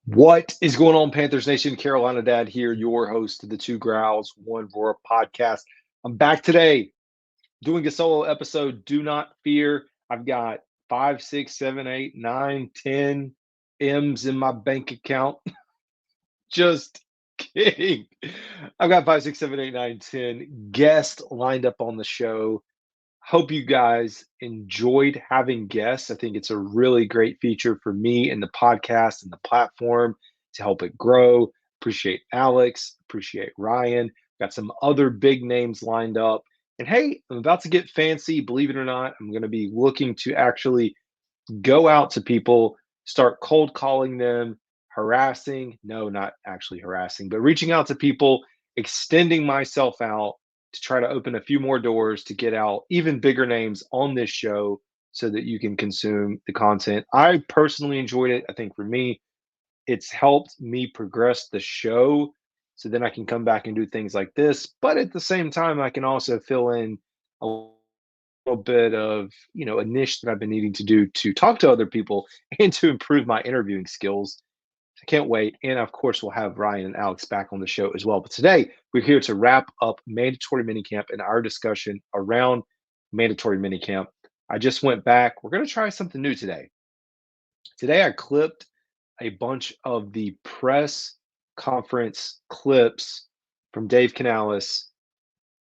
What is going on, Panthers Nation? Carolina Dad here, your host of the Two Growls One Roar podcast. I'm back today doing a solo episode. Do not fear. I've got 5, 6, 7, 8, 9, 10 M's in my bank account. Just kidding. I've got 5, 6, 7, 8, 9, 10 guests lined up on the show. Hope you guys enjoyed having guests. I think it's a really great feature for me and the podcast and the platform to help it grow. Appreciate Alex, appreciate Ryan. Got some other big names lined up. And hey, I'm about to get fancy, believe it or not. I'm going to be looking to actually go out to people, start cold calling them, harassing, no, not actually harassing, but reaching out to people, extending myself out to try to open a few more doors to get out even bigger names on this show so that you can consume the content. I personally enjoyed it. I think for me, it's helped me progress the show so then I can come back and do things like this. But at the same time, I can also fill in a little bit of a niche that I've been needing to do to talk to other people and to improve my interviewing skills. I can't wait. And of course, we'll have Ryan and Alex back on the show as well. But today, we're here to wrap up mandatory minicamp and our discussion around mandatory minicamp. I just went back. We're going to try something new today. Today, I clipped a bunch of the press conference clips from Dave Canales,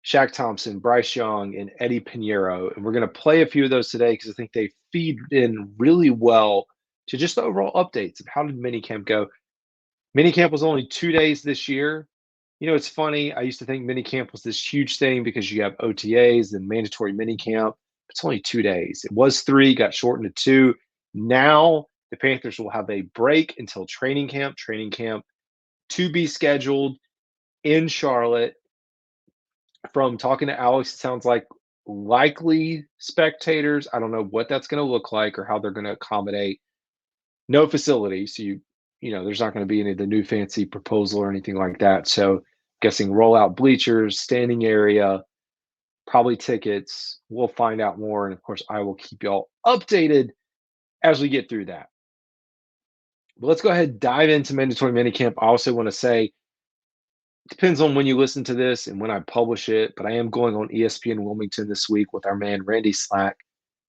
Shaq Thompson, Bryce Young, and Eddy Pineiro. And we're going to play a few of those today because I think they feed in really well to just the overall updates of how did minicamp go. Minicamp was only 2 days this year. It's funny. I used to think minicamp was this huge thing because you have OTAs and mandatory minicamp. It's only 2 days. It was three, got shortened to two. Now the Panthers will have a break until training camp. Training camp to be scheduled in Charlotte. From talking to Alex, it sounds like likely spectators. I don't know what that's going to look like or how they're going to accommodate. No facility, so there's not going to be any of the new fancy proposal or anything like that. So, guessing rollout bleachers, standing area, probably tickets. We'll find out more, and of course, I will keep y'all updated as we get through that. But let's go ahead and dive into mandatory minicamp. I also want to say depends on when you listen to this and when I publish it, but I am going on ESPN Wilmington this week with our man Randy Slack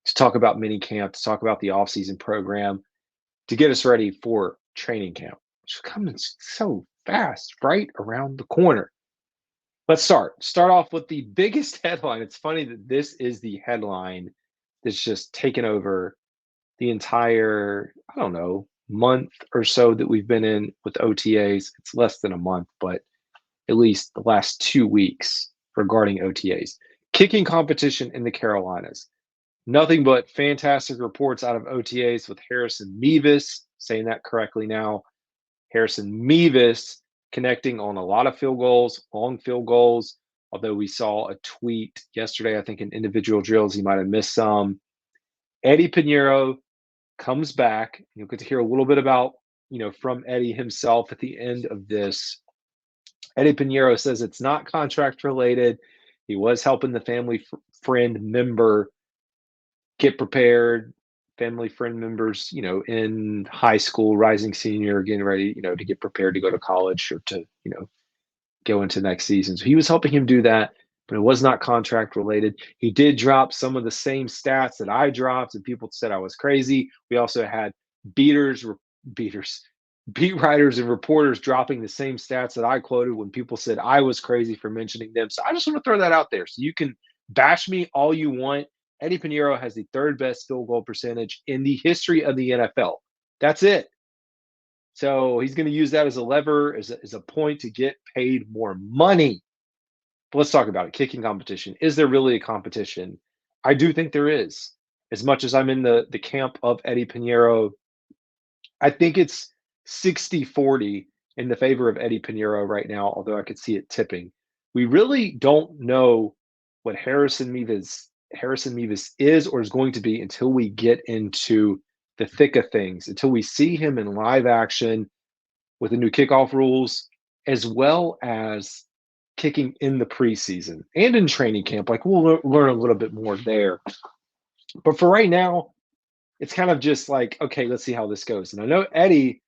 to talk about minicamp, to talk about the offseason program, to get us ready for training camp, which is coming so fast, right around the corner. Let's start off with the biggest headline. It's funny that this is the headline that's just taken over the entire, I don't know, month or so that we've been in with OTAs. It's less than a month, but at least the last 2 weeks regarding OTAs. Kicking competition in the Carolinas. Nothing but fantastic reports out of OTAs with Harrison Mevis, saying that correctly now. Harrison Mevis connecting on a lot of field goals, long field goals. Although we saw a tweet yesterday, I think in individual drills, he might have missed some. Eddy Pineiro comes back. You'll get to hear a little bit about, from Eddy himself at the end of this. Eddy Pineiro says it's not contract related. He was helping the family friend member get prepared, family friend members, in high school, rising senior, getting ready, to get prepared to go to college or to, go into next season. So he was helping him do that, but it was not contract related. He did drop some of the same stats that I dropped, and people said I was crazy. We also had beat writers and reporters dropping the same stats that I quoted when people said I was crazy for mentioning them. So I just want to throw that out there. So you can bash me all you want. Eddy Pineiro has the third best field goal percentage in the history of the NFL. That's it. So he's going to use that as a lever, as a point to get paid more money. But let's talk about it. Kicking competition. Is there really a competition? I do think there is. As much as I'm in the camp of Eddy Pineiro, I think it's 60-40 in the favor of Eddy Pineiro right now, although I could see it tipping. We really don't know what Harrison Mevis is or is going to be until we get into the thick of things, until we see him in live action with the new kickoff rules, as well as kicking in the preseason and in training camp. Like we'll learn a little bit more there. But for right now, it's kind of just like, okay, let's see how this goes. And I know Eddy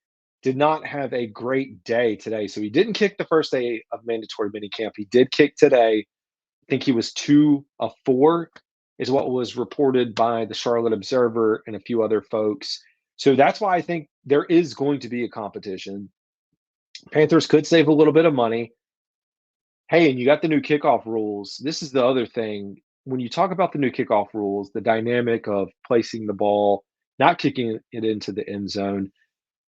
did not have a great day today. So he didn't kick the first day of mandatory minicamp. He did kick today. I think he was 2 of 4 is what was reported by the Charlotte Observer and a few other folks. So that's why I think there is going to be a competition. Panthers could save a little bit of money. Hey, and you got the new kickoff rules. This is the other thing. When you talk about the new kickoff rules, the dynamic of placing the ball, not kicking it into the end zone,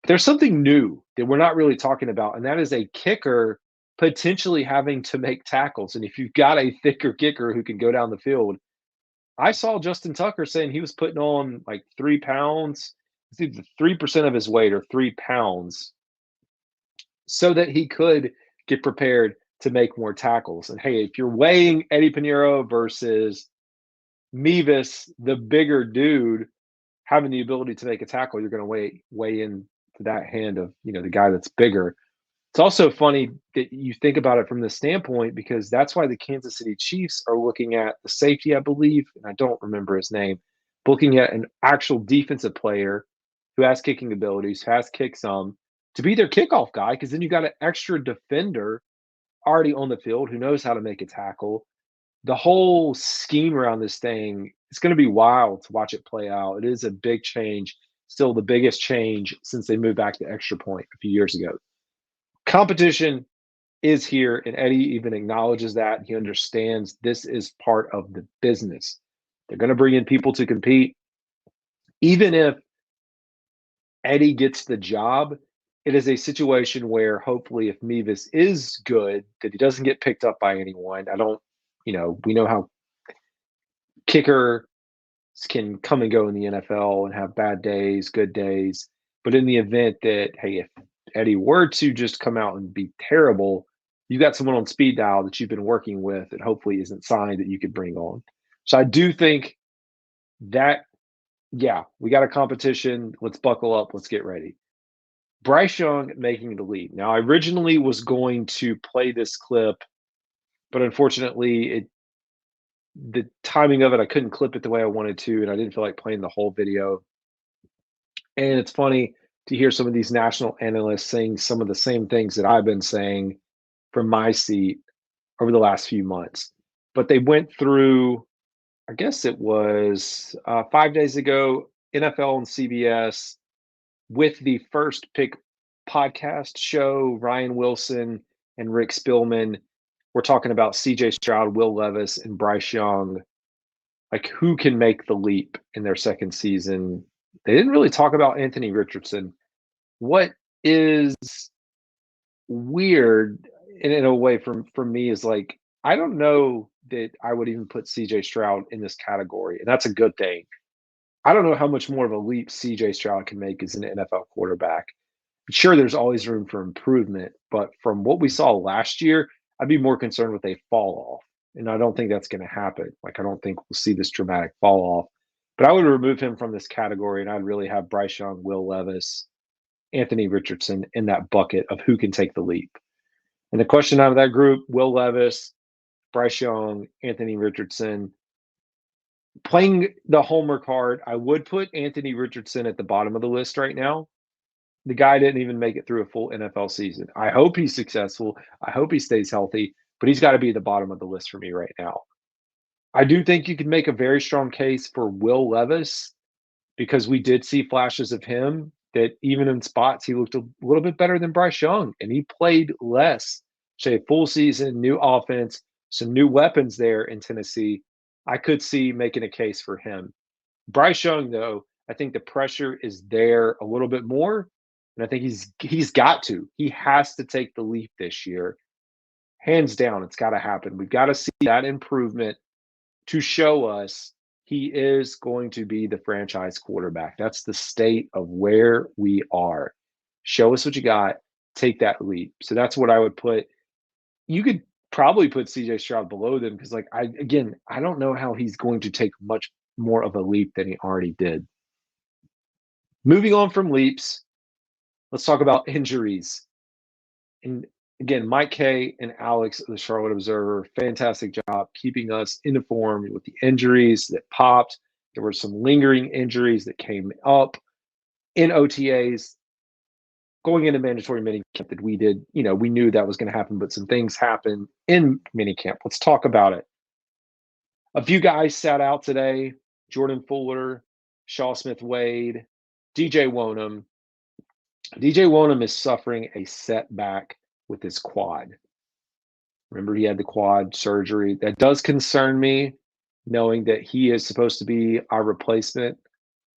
there's something new that we're not really talking about, and that is a kicker potentially having to make tackles. And if you've got a thicker kicker who can go down the field, I saw Justin Tucker saying he was putting on like 3 pounds. It's either 3% of his weight or 3 pounds so that he could get prepared to make more tackles. And hey, if you're weighing Eddy Pineiro versus Mevis, the bigger dude, having the ability to make a tackle, you're going to weigh in to that hand of the guy that's bigger. It's also funny that you think about it from this standpoint because that's why the Kansas City Chiefs are looking at the safety, I believe, and I don't remember his name, looking at an actual defensive player who has kicking abilities, has kicked some, to be their kickoff guy, because then you got an extra defender already on the field who knows how to make a tackle. The whole scheme around this thing, it's going to be wild to watch it play out. It is a big change, still the biggest change since they moved back to extra point a few years ago. Competition is here, and Eddy even acknowledges that. He understands this is part of the business. They're going to bring in people to compete. Even if Eddy gets the job, it is a situation where hopefully if Mevis is good, that he doesn't get picked up by anyone. We know how kicker can come and go in the NFL and have bad days, good days. But in the event that, hey, if Eddy were to just come out and be terrible, you got someone on speed dial that you've been working with that hopefully isn't signed that you could bring on. So I do think that, yeah, we got a competition. Let's buckle up. Let's get ready. Bryce Young making the leap. Now, I originally was going to play this clip, but unfortunately, the timing of it, I couldn't clip it the way I wanted to, and I didn't feel like playing the whole video. And it's funny to hear some of these national analysts saying some of the same things that I've been saying from my seat over the last few months. But they went through, I guess it was 5 days ago, NFL and CBS with the First Pick podcast show, Ryan Wilson and Rick Spielman. We're talking about CJ Stroud, Will Levis, and Bryce Young. Like, who can make the leap in their second season? They didn't really talk about Anthony Richardson. What is weird in a way for me is like, I don't know that I would even put CJ Stroud in this category, and that's a good thing. I don't know how much more of a leap CJ Stroud can make as an NFL quarterback. Sure, there's always room for improvement, but from what we saw last year, I'd be more concerned with a fall off. And I don't think that's going to happen. Like, I don't think we'll see this dramatic fall off. But I would remove him from this category, and I'd really have Bryce Young, Will Levis, Anthony Richardson in that bucket of who can take the leap. And the question out of that group, Will Levis, Bryce Young, Anthony Richardson. Playing the homer card, I would put Anthony Richardson at the bottom of the list right now. The guy didn't even make it through a full NFL season. I hope he's successful. I hope he stays healthy, but he's got to be at the bottom of the list for me right now. I do think you can make a very strong case for Will Levis because we did see flashes of him that even in spots he looked a little bit better than Bryce Young, and he played less. Say full season, new offense, some new weapons there in Tennessee. I could see making a case for him. Bryce Young, though, I think the pressure is there a little bit more, and I think he's got to. He has to take the leap this year. Hands down, it's got to happen. We've got to see that improvement to show us he is going to be the franchise quarterback. That's the state of where we are. Show us what you got. Take that leap. So that's what I would put. You could probably put CJ Stroud below them because, like, I don't know how he's going to take much more of a leap than he already did. Moving on from leaps, let's talk about injuries. And again, Mike K and Alex of the Charlotte Observer, fantastic job keeping us informed with the injuries that popped. There were some lingering injuries that came up in OTAs. going into mandatory minicamp that we did, we knew that was going to happen, but some things happened in minicamp. Let's talk about it. A few guys sat out today: Jordan Fuller, Shaw Smith-Wade, DJ Wonham. DJ Wonham is suffering a setback with his quad. Remember, he had the quad surgery. That does concern me, knowing that he is supposed to be our replacement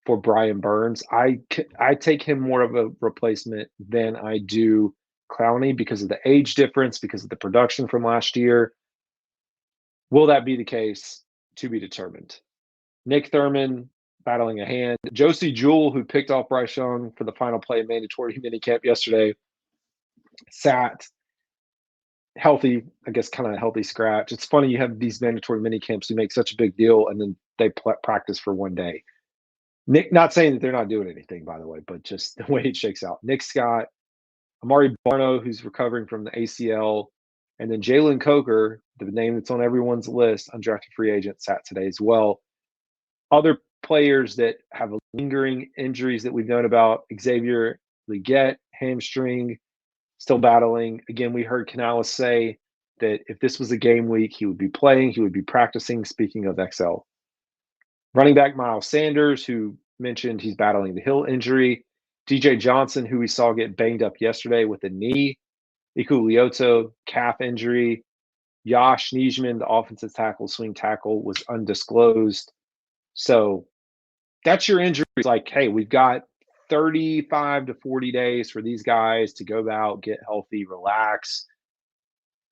for Brian Burns. I take him more of a replacement than I do Clowney because of the age difference, because of the production from last year. Will that be the case? To be determined. Nick Thurman battling a hand. Josie Jewell, who picked off Bryce Young for the final play of mandatory minicamp yesterday, sat healthy, I guess, kind of a healthy scratch. It's funny, you have these mandatory minicamps who make such a big deal, and then they practice for one day. Nick, not saying that they're not doing anything, by the way, but just the way it shakes out. Nick Scott, Amari Barno, who's recovering from the ACL, and then Jalen Coker, the name that's on everyone's list, undrafted free agent, sat today as well. Other players that have lingering injuries that we've known about: Xavier Leggett, hamstring, still battling. Again, we heard Canales say that if this was a game week, he would be playing, he would be practicing, speaking of XL. Running back Miles Sanders, who mentioned he's battling the heel injury. DJ Johnson, who we saw get banged up yesterday with a knee. Iku Lyoto, calf injury. Josh Nijman, the offensive tackle, swing tackle, was undisclosed. So that's your injury. It's like, hey, we've got 35 to 40 days for these guys to go out, get healthy, relax.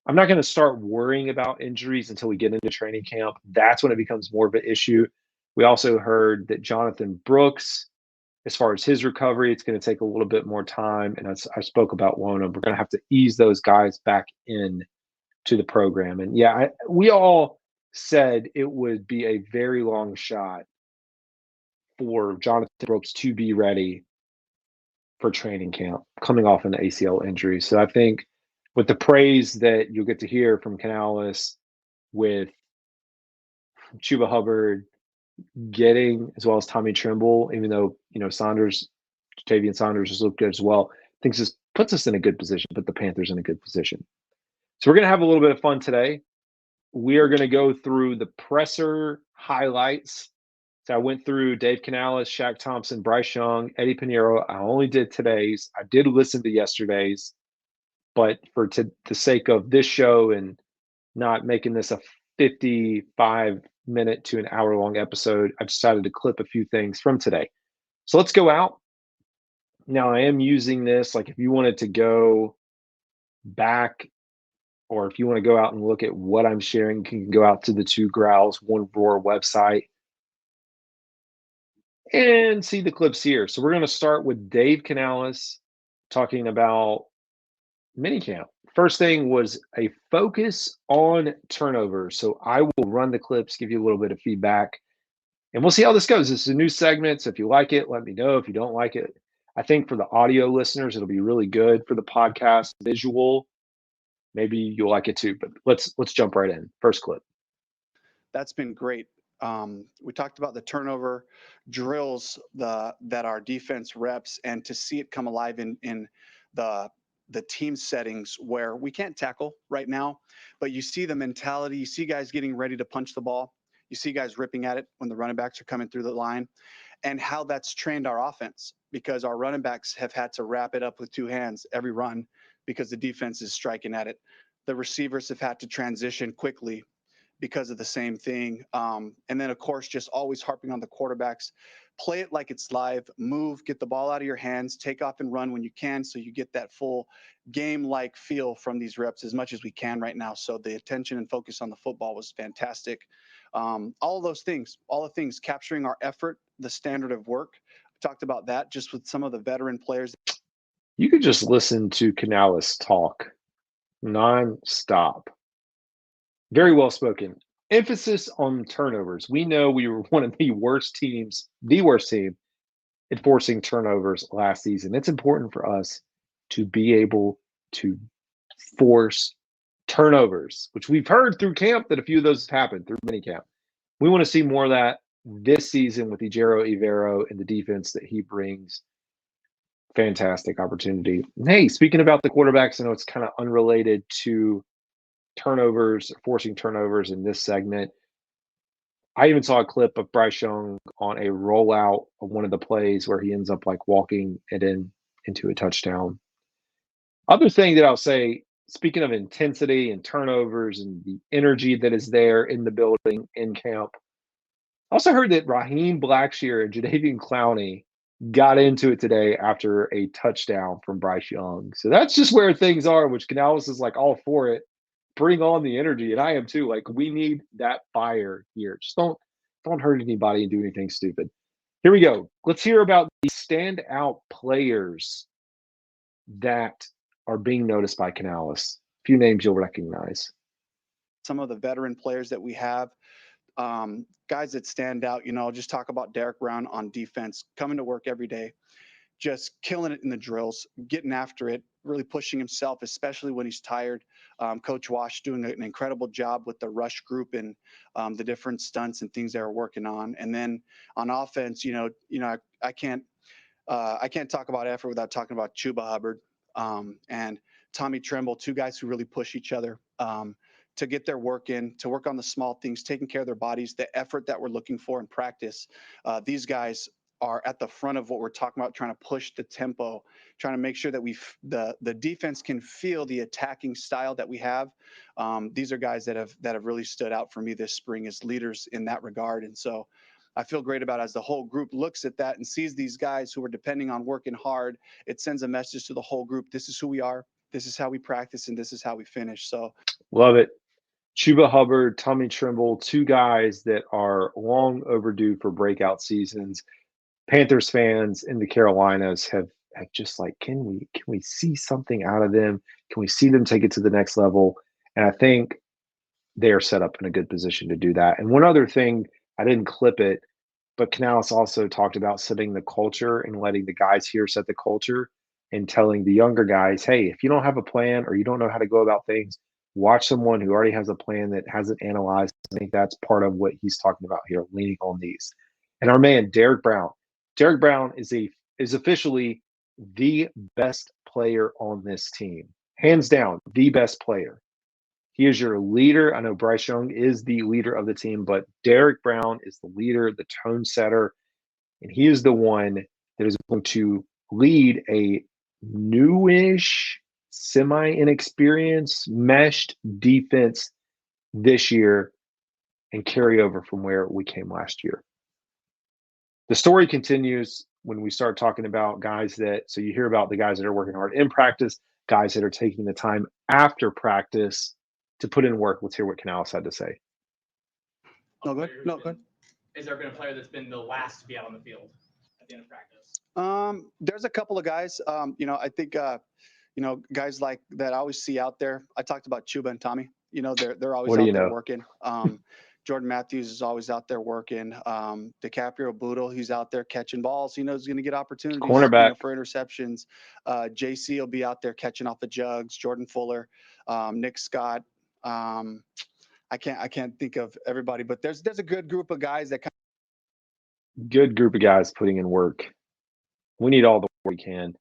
I'm not going to start worrying about injuries until we get into training camp. That's when it becomes more of an issue. We also heard that Jonathan Brooks, as far as his recovery, it's going to take a little bit more time. And I spoke about Wona. We're going to have to ease those guys back in to the program. And yeah, we all said it would be a very long shot for Jonathan Brooks to be ready for training camp coming off an ACL injury. So I think with the praise that you'll get to hear from Canales, with Chuba Hubbard getting, as well as Tommy Trimble, even though, Tavian Saunders has looked good as well, I think this puts us in a good position, put the Panthers in a good position. So we're going to have a little bit of fun today. We are going to go through the presser highlights. So I went through Dave Canales, Shaq Thompson, Bryce Young, Eddy Pineiro. I only did today's. I did listen to yesterday's, but for the sake of this show and not making this a 55-minute to an hour-long episode, I decided to clip a few things from today. So let's go out. Now, I am using this, like if you wanted to go back, or if you want to go out and look at what I'm sharing, you can go out to the Two Growls One Roar website and see the clips here. So we're going to start with Dave Canales talking about minicamp. First thing was a focus on turnovers. So I will run the clips, give you a little bit of feedback, and we'll see how this goes. This is a new segment, so if you like it, let me know. If you don't like it, I think for the audio listeners, it'll be really good. For the podcast visual, maybe you'll like it too. But let's jump right in. First clip. That's been great. We talked about the turnover drills that our defense reps, and to see it come alive in the team settings where we can't tackle right now, but you see the mentality. You see guys getting ready to punch the ball. You see guys ripping at it when the running backs are coming through the line, and how that's trained our offense, because our running backs have had to wrap it up with two hands every run because the defense is striking at it. The receivers have had to transition quickly because of the same thing. And then, of course, just always harping on the quarterbacks. Play it like it's live, move, get the ball out of your hands, take off and run when you can, so you get that full game-like feel from these reps as much as we can right now. So the attention and focus on the football was fantastic. All those things, all the things, capturing our effort, the standard of work. We talked about that just with some of the veteran players. You could just listen to Canales talk nonstop. Very well spoken. Emphasis on turnovers. We know we were one of the worst team at forcing turnovers last season. It's important for us to be able to force turnovers, which we've heard through camp that a few of those have happened through minicamp. We want to see more of that this season with Ejiro Evero and the defense that he brings. Fantastic opportunity. Hey, speaking about the quarterbacks, I know it's kind of unrelated to turnovers, forcing turnovers in this segment. I even saw a clip of Bryce Young on a rollout of one of the plays where he ends up like walking it into a touchdown. Other thing that I'll say, speaking of intensity and turnovers and the energy that is there in the building in camp, I also heard that Raheem Blackshear and Jadeveon Clowney got into it today after a touchdown from Bryce Young. So that's just where things are, which Canales is like all for it. Bring on the energy, and I am too. Like we need that fire here. Just don't hurt anybody and do anything stupid. Here we go. Let's hear about the standout players that are being noticed by Canales. A few names you'll recognize. Some of the veteran players that we have, guys that stand out, just talk about Derek Brown on defense, coming to work every day, just killing it in the drills, getting after it, really pushing himself, especially when he's tired. Coach Wash doing an incredible job with the rush group and the different stunts and things they're working on. And then on offense, I can't talk about effort without talking about Chuba Hubbard and Tommy Tremble, two guys who really push each other to get their work in, to work on the small things, taking care of their bodies, the effort that we're looking for in practice. These guys are at the front of what we're talking about, trying to push the tempo, trying to make sure that the defense can feel the attacking style that we have. These are guys that have really stood out for me this spring as leaders in that regard. And so I feel great about it. As the whole group looks at that and sees these guys who are depending on working hard, it sends a message to the whole group. This is who we are. This is how we practice, and this is how we finish. So Love it. Chuba Hubbard, Tommy Tremble, two guys that are long overdue for breakout seasons. Panthers fans in the Carolinas have just like, can we see something out of them? Can we see them take it to the next level? And I think they are set up in a good position to do that. And one other thing, I didn't clip it, but Canales also talked about setting the culture and letting the guys here set the culture and telling the younger guys, hey, if you don't have a plan or you don't know how to go about things, watch someone who already has a plan that hasn't analyzed. I think that's part of what he's talking about here, leaning on these. And our man, Derek Brown. Derek Brown is officially the best player on this team. Hands down, the best player. He is your leader. I know Bryce Young is the leader of the team, but Derek Brown is the leader, the tone setter, and he is the one that is going to lead a newish, semi-inexperienced, meshed defense this year and carry over from where we came last year. The story continues when we start talking about guys so you hear about the guys that are working hard in practice, guys that are taking the time after practice to put in work. Let's hear what Canales had to say. No, good. No, good. Has there been a player that's been the last to be out on the field at the end of practice? There's a couple of guys. I think guys like that I always see out there. I talked about Chuba and Tommy. They're always out there working. Jordan Matthews is always out there working. DiCaprio Boodle, he's out there catching balls. He knows he's going to get opportunities Cornerback for interceptions. JC will be out there catching off the jugs. Jordan Fuller, Nick Scott. I can't think of everybody, but there's a good group of guys that good group of guys putting in work. We need all the work we can.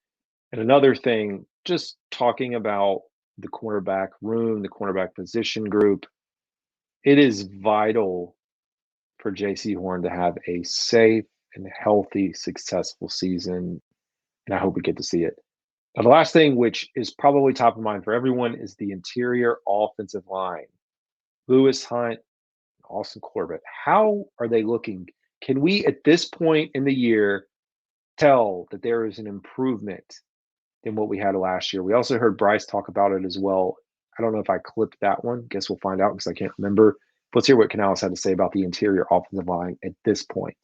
And another thing, just talking about the cornerback room, the cornerback position group, it is vital for JC Horn to have a safe and healthy, successful season. And I hope we get to see it. Now, the last thing, which is probably top of mind for everyone, is the interior offensive line. Lewis Hunt, Austin Corbett. How are they looking? Can we, at this point in the year, tell that there is an improvement than what we had last year? We also heard Bryce talk about it as well. I don't know if I clipped that one. Guess we'll find out because I can't remember. Let's hear what Canales had to say about the interior offensive line at this point.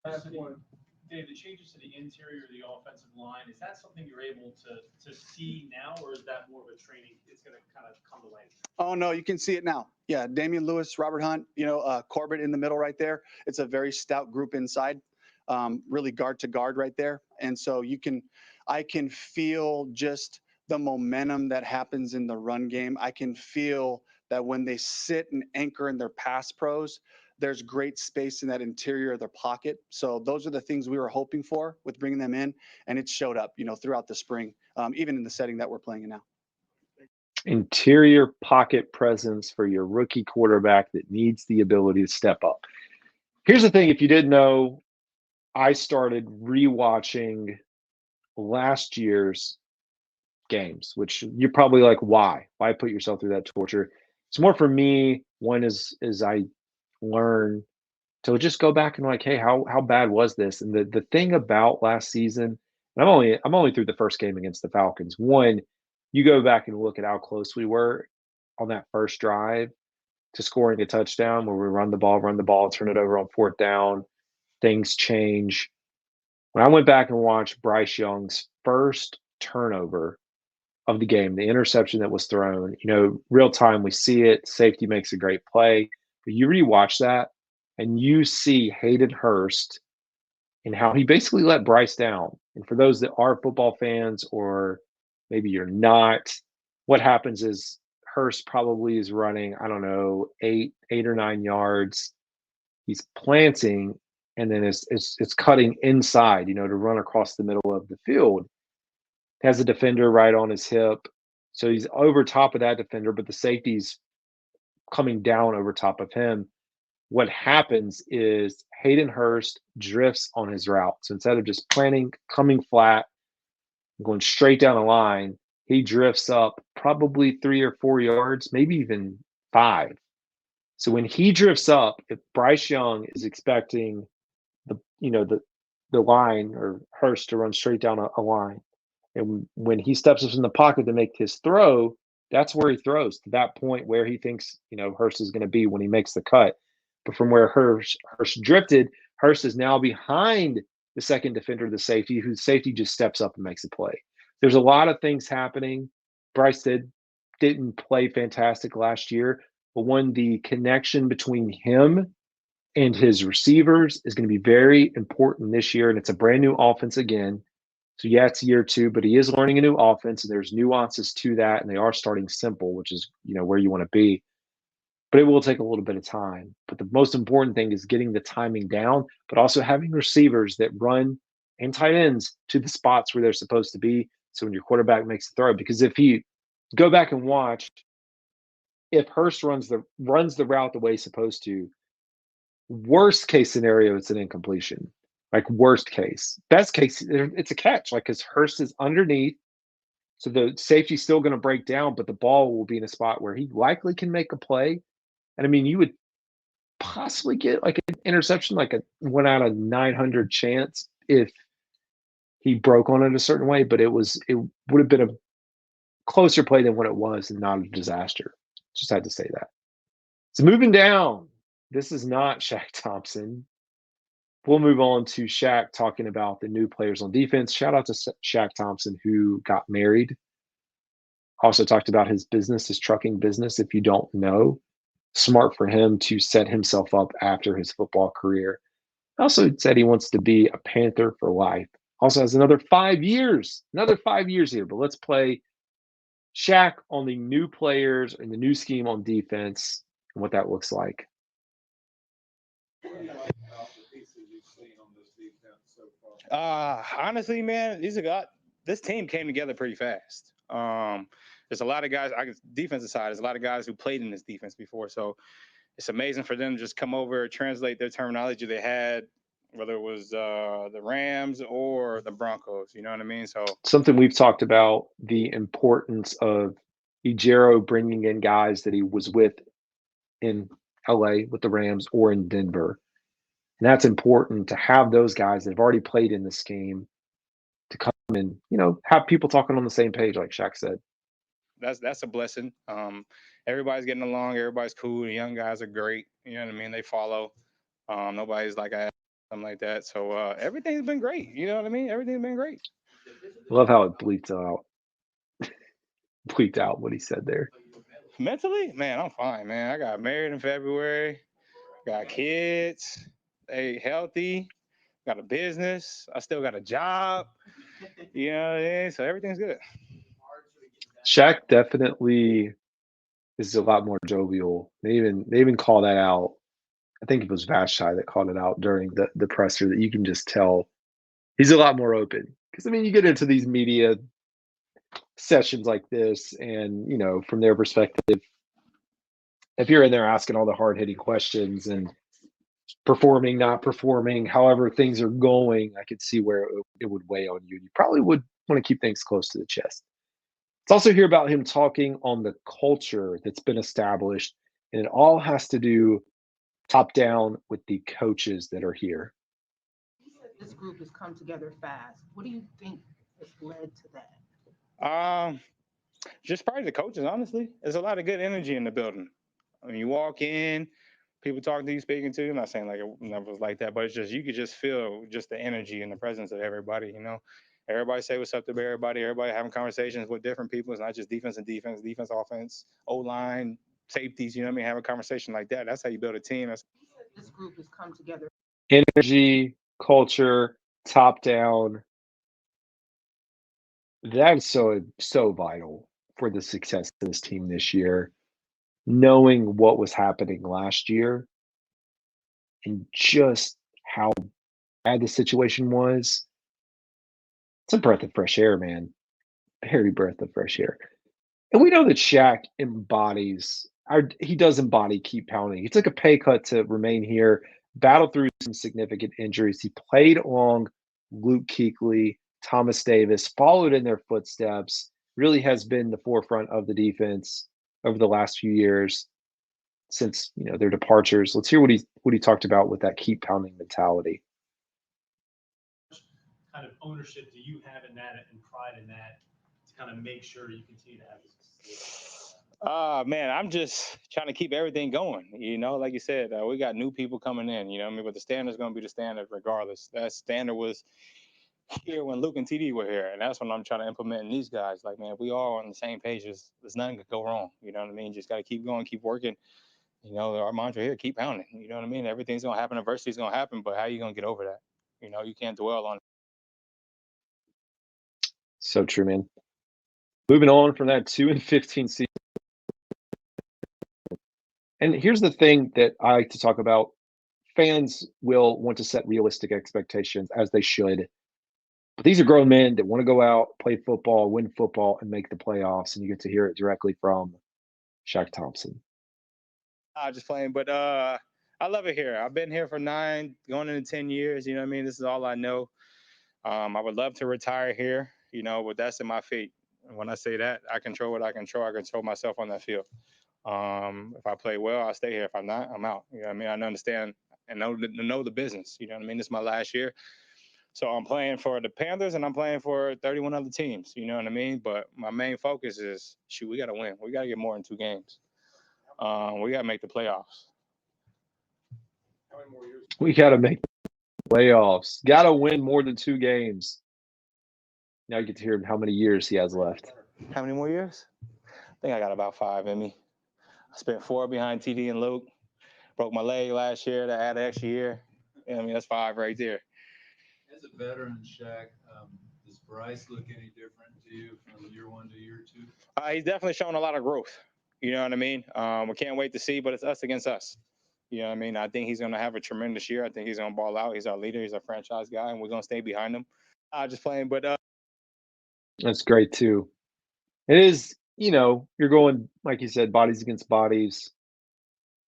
Dave, the changes to the interior of the offensive line, is that something you're able to see now, or is that more of a training? It's going to kind of come to light? Oh, no, you can see it now. Yeah, Damian Lewis, Robert Hunt, Corbett in the middle right there. It's a very stout group inside, really guard to guard right there. And so I can feel just the momentum that happens in the run game. I can feel that when they sit and anchor in their pass pros, there's great space in that interior of their pocket. So those are the things we were hoping for with bringing them in, and it showed up, throughout the spring, even in the setting that we're playing in now. Interior pocket presence for your rookie quarterback that needs the ability to step up. Here's the thing, if you didn't know, I started rewatching last year's games, which you're probably like, why put yourself through that torture? It's more for me. One is I learn to just go back and like, hey, how bad was this? And the thing about last season, and I'm only through the first game against the Falcons. One, you go back and look at how close we were on that first drive to scoring a touchdown where we run the ball, turn it over on fourth down. Things change. When I went back and watched Bryce Young's first turnover of the game, the interception that was thrown, real time, we see it. Safety makes a great play. But you rewatch that and you see Hayden Hurst and how he basically let Bryce down. And for those that are football fans, or maybe you're not, what happens is Hurst probably is running, I don't know, 8 or 9 yards. He's planting, and then it's cutting inside, to run across the middle of the field. Has a defender right on his hip. So he's over top of that defender, but the safety's coming down over top of him. What happens is Hayden Hurst drifts on his route. So instead of just planting, coming flat, going straight down the line, he drifts up probably 3 or 4 yards, maybe even 5. So when he drifts up, if Bryce Young is expecting the line or Hurst to run straight down a line, and when he steps up in the pocket to make his throw, that's where he throws to that point where he thinks Hurst is going to be when he makes the cut. But from where Hurst drifted, Hurst is now behind the second defender, the safety, whose safety just steps up and makes a play. There's a lot of things happening. Bryce didn't play fantastic last year, but when the connection between him and his receivers is going to be very important this year, and it's a brand new offense again. So yeah, it's year 2, but he is learning a new offense, and there's nuances to that, and they are starting simple, which is where you want to be. But it will take a little bit of time. But the most important thing is getting the timing down, but also having receivers that run and tight ends to the spots where they're supposed to be. So when your quarterback makes the throw, because if you go back and watch, if Hurst runs the route the way he's supposed to, worst case scenario, it's an incompletion. Like worst case. Best case, it's a catch. Like because Hurst is underneath, so the safety's still going to break down, but the ball will be in a spot where he likely can make a play. And I mean, you would possibly get like an interception, like a 1 out of 900 chance if he broke on it a certain way. But it would have been a closer play than what it was, and not a disaster. Just had to say that. So moving down, this is not Shaq Thompson. We'll move on to Shaq talking about the new players on defense. Shout out to Shaq Thompson, who got married. Also talked about his business, his trucking business. If you don't know, smart for him to set himself up after his football career. Also said he wants to be a Panther for life. Also has another 5 years here. But let's play Shaq on the new players and the new scheme on defense and what that looks like. Honestly, man, this team came together pretty fast. There's a lot of guys, defensive side, there's a lot of guys who played in this defense before. So it's amazing for them to just come over, translate their terminology they had, whether it was the Rams or the Broncos, you know what I mean? So something we've talked about, the importance of Ejiro bringing in guys that he was with in LA with the Rams or in Denver. And that's important to have those guys that have already played in this game to come and, have people talking on the same page, like Shaq said. That's a blessing. Everybody's getting along. Everybody's cool. The young guys are great. You know what I mean? They follow. Nobody's like something like that. So everything's been great. You know what I mean? Everything's been great. I love how it bleeped out what he said there. Mentally, man, I'm fine, man. I got married in February. Got kids. They healthy. Got a business. I still got a job. You know what I mean? So everything's good. Shaq definitely is a lot more jovial. They even call that out I think it was Vashti that called it out during the presser that you can just tell he's a lot more open. Because I mean, you get into these media sessions like this, and from their perspective, if you're in there asking all the hard hitting questions and performing, not performing, however things are going, I could see where it would weigh on you. You probably would want to keep things close to the chest. Let's also hear about him talking on the culture that's been established, and it all has to do top down with the coaches that are here. You said this group has come together fast. What do you think has led to that? Just probably the coaches, honestly. There's a lot of good energy in the building. I mean, you walk in, people talking to you, speaking to you. I'm not saying like it never was like that, but it's just you could just feel just the energy and the presence of everybody. Everybody say what's up to everybody. Everybody having conversations with different people. It's not just defense and defense, offense, O line, safeties. Have a conversation like that. That's how you build a team. You said this group has come together. Energy, culture, top down. That's so vital for the success of this team this year. Knowing what was happening last year and just how bad the situation was, it's a breath of fresh air, man. Very breath of fresh air. And we know that Shaq he does embody keep pounding. He took a pay cut to remain here, battled through some significant injuries. He played along Luke Kuechly, Thomas Davis, followed in their footsteps, really has been the forefront of the defense over the last few years since their departures. Let's hear what he talked about with that keep pounding mentality. Kind of ownership do you have in that and pride in that to kind of make sure you continue to have this? Man, I'm just trying to keep everything going. Like you said, we got new people coming in. But the standard's going to be the standard regardless. That standard was here when Luke and TD were here, and that's what I'm trying to implement in these guys. Like, man, if we all on the same page, there's nothing could go wrong. You know what I mean? Just got to keep going, keep working. Our mantra here, keep pounding. You know what I mean? Everything's going to happen. Adversity's going to happen, but how are you going to get over that? You can't dwell on it. So true, man. Moving on from that 2-15 season. And here's the thing that I like to talk about. Fans will want to set realistic expectations, as they should. But these are grown men that want to go out, play football, win football, and make the playoffs. And you get to hear it directly from Shaq Thompson. Just playing, but I love it here. I've been here for 9, going into 10 years. You know what I mean? This is all I know. I would love to retire here, but that's in my feet. And when I say that, I control what I control. I control myself on that field. If I play well, I'll stay here. If I'm not, I'm out. You know what I mean? I understand and know the business. You know what I mean? This is my last year. So I'm playing for the Panthers and I'm playing for 31 other teams. You know what I mean? But my main focus is, we got to win. We got to get more than 2 games. We got to make the playoffs. How many more years? We got to make the playoffs. Got to win more than 2 games. Now you get to hear how many years he has left. How many more years? I think I got about 5 in me. I spent 4 behind TD and Luke. Broke my leg last year to add an extra year. That's 5 right there. As a veteran, Shaq, does Bryce look any different to you from year 1 to year 2? He's definitely shown a lot of growth. You know what I mean? We can't wait to see, but it's us against us. You know what I mean? I think he's going to have a tremendous year. I think he's going to ball out. He's our leader. He's our franchise guy, and we're going to stay behind him. Just playing, but That's great too. It is, you're going, like you said, bodies against bodies.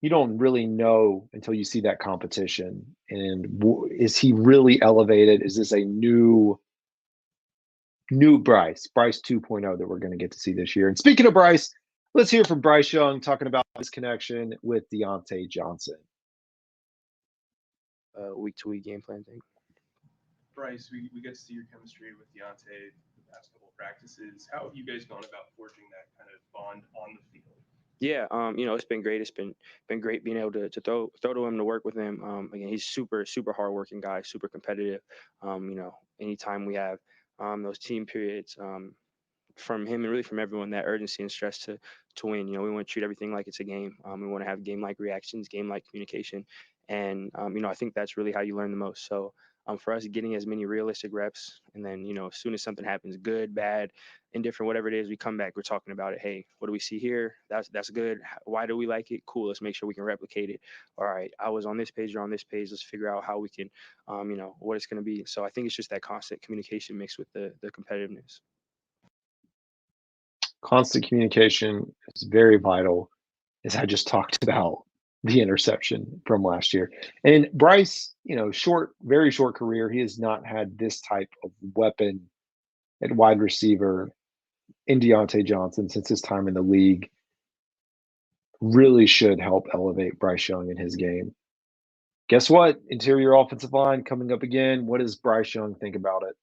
You don't really know until you see that competition. And is he really elevated? Is this a new Bryce 2.0 that we're going to get to see this year? And speaking of Bryce, let's hear from Bryce Young talking about his connection with Deontay Johnson. Week-to-week game plan thing. Bryce, we get to see your chemistry with Deontay the past couple of practices. How have you guys gone about forging that kind of bond on the field? Yeah, it's been great. It's been great being able to throw to him, to work with him. Again, he's super hardworking guy, super competitive. Anytime we have those team periods, from him and really from everyone, that urgency and stress to win. We want to treat everything like it's a game. We want to have game-like reactions, game-like communication, and I think that's really how you learn the most. So for us, getting as many realistic reps, and then as soon as something happens, good, bad, indifferent, whatever it is, we come back, we're talking about it. Hey, what do we see here? That's good. Why do we like it? Cool. Let's make sure we can replicate it. All right, I was on this page, you're on this page. Let's figure out how we can, what it's going to be. So I think it's just that constant communication mixed with the competitiveness. Constant communication is very vital, as I just talked about the interception from last year. And Bryce, very short career. He has not had this type of weapon at wide receiver in Deontay Johnson since his time in the league. Really should help elevate Bryce Young in his game. Guess what? Interior offensive line coming up again. What does Bryce Young think about it?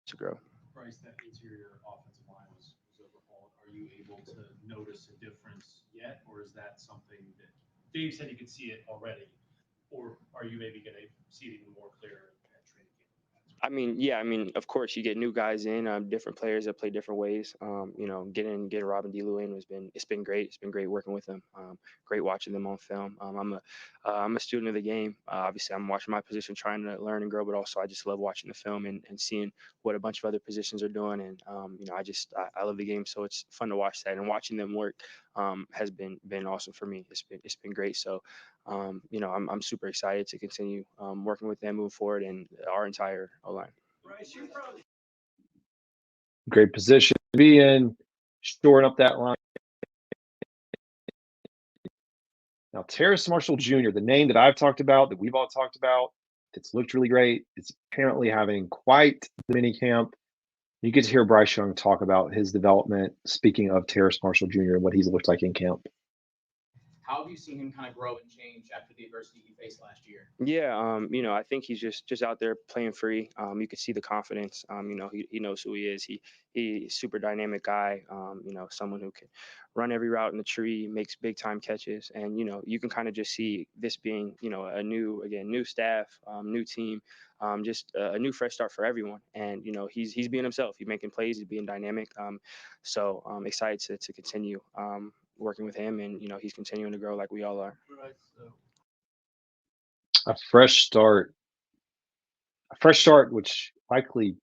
To grow. Bryce, that interior offensive line was overhauled. Are you able to notice a difference yet, or is that something that Dave said you could see it already, or are you maybe going to see it even more clear at training camp? I mean, yeah, of course, you get new guys in, different players that play different ways. Getting Robin DeLu in it's been great. It's been great working with them. Great watching them on film. I'm a student of the game. Obviously, I'm watching my position, trying to learn and grow, but also I just love watching the film and seeing what a bunch of other positions are doing. And I love the game, so it's fun to watch that, and watching them work has been awesome for me. It's been great. So. I'm super excited to continue working with them, move forward, and our entire O-line. Great position to be in, shoring up that line. Now, Terrace Marshall Jr., the name that I've talked about, that we've all talked about, it's looked really great. It's apparently having quite the mini camp. You get to hear Bryce Young talk about his development, speaking of Terrace Marshall Jr. and what he's looked like in camp. How have you seen him kind of grow and change after the adversity he faced last year? Yeah, I think he's just out there playing free. You can see the confidence. He knows who he is. He's super dynamic guy. Someone who can run every route in the tree, makes big time catches, and you can kind of just see this being a new staff, new team, just a new fresh start for everyone. And he's being himself. He's making plays. He's being dynamic. So I'm excited to continue working with him, and he's continuing to grow like we all are. A fresh start, which likely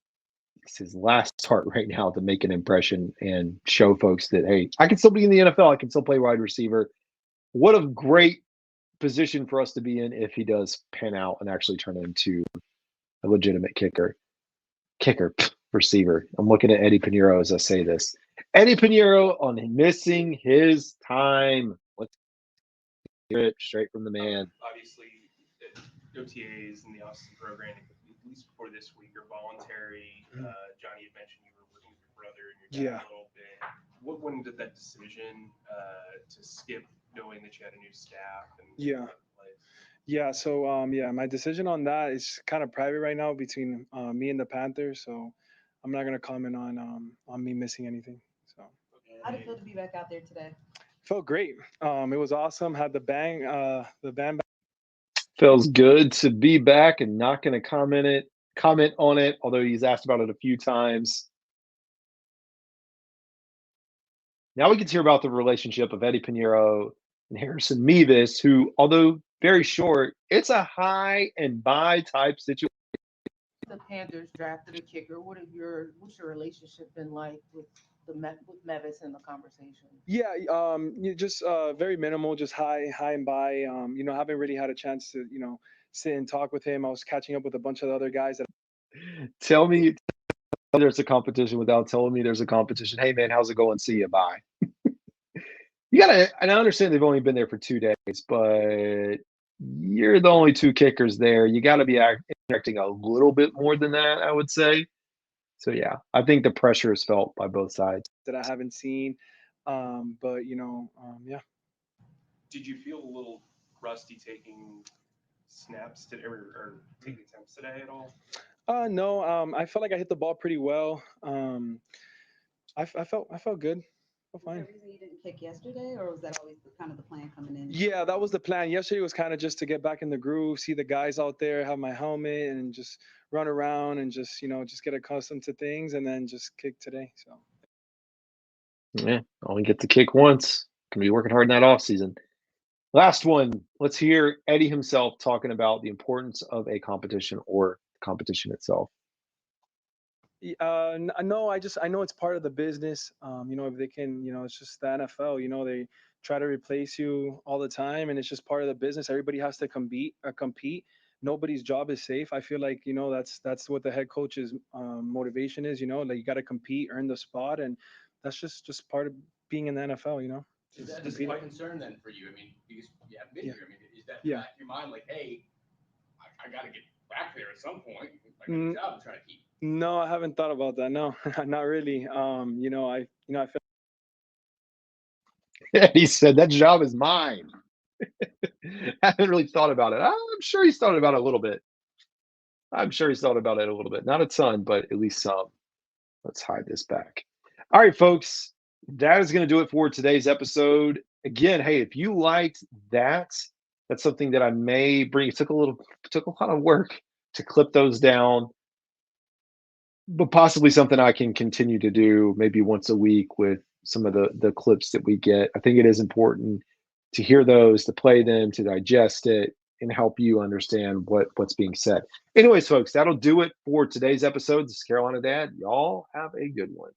is his last start right now, to make an impression and show folks that, hey, I can still be in the NFL. I can still play wide receiver. What a great position for us to be in if he does pan out and actually turn into a legitimate receiver. I'm looking at Eddy Pineiro as I say this. Eddy Pineiro on missing his time. Let's hear it straight from the man. Obviously, the OTAs and the Austin program, at least before this week, are voluntary. Johnny had mentioned you were working with your brother and your dad a little bit. What went into that decision to skip, knowing that you had a new staff? So my decision on that is kind of private right now between me and the Panthers. So I'm not gonna comment on me missing anything. So how did it feel to be back out there today? Felt great. It was awesome. Had the band back. Feels good to be back, and not going to comment on it, although he's asked about it a few times. Now we get to hear about the relationship of Eddy Pineiro and Harrison Mevis, who, although very short, it's a high and by type situation. The Panthers drafted a kicker. What's your relationship been like with Mevis in the conversation? Just very minimal, just high and by. Haven't really had a chance to sit and talk with him. I was catching up with a bunch of the other guys that. Tell me there's a competition without telling me there's a competition. Hey man, how's it going? See you. Bye. You gotta, and I understand they've only been there for 2 days, but you're the only two kickers there. You got to be interacting a little bit more than that, I would say. So yeah, I think the pressure is felt by both sides. That I haven't seen, but yeah. Did you feel a little rusty taking snaps today or taking attempts today at all? No. I felt like I hit the ball pretty well. I felt good. Fine. Was there a reason you didn't kick yesterday, or was that always kind of the plan coming in? Yeah, that was the plan. Yesterday was kind of just to get back in the groove, see the guys out there, have my helmet, and just run around and just get accustomed to things, and then just kick today. So yeah, only get to kick once. Gonna be working hard in that off season. Last one. Let's hear Eddy himself talking about the importance of a competition or competition itself. No, I know it's part of the business. If they can, it's just the NFL. They try to replace you all the time, and it's just part of the business. Everybody has to compete. Nobody's job is safe. I feel like that's what the head coach's motivation is. Like you got to compete, earn the spot, and that's just part of being in the NFL. Is that a slight concern then for you? I mean, because you haven't been here. I mean, is that back in your mind like, hey, I got to get back there at some point? I got a job to try to keep. No, I haven't thought about that. No, not really. I feel. He said that job is mine. I haven't really thought about it. I'm sure he's thought about it a little bit. Not a ton, but at least some. Let's hide this back. All right, folks. That is going to do it for today's episode. Again, hey, if you liked that, that's something that I may bring. It took a lot of work to clip those down, but possibly something I can continue to do maybe once a week with some of the clips that we get. I think it is important to hear those, to play them, to digest it, and help you understand what's being said. Anyways, folks, that'll do it for today's episode. This is Carolina Dad. Y'all have a good one.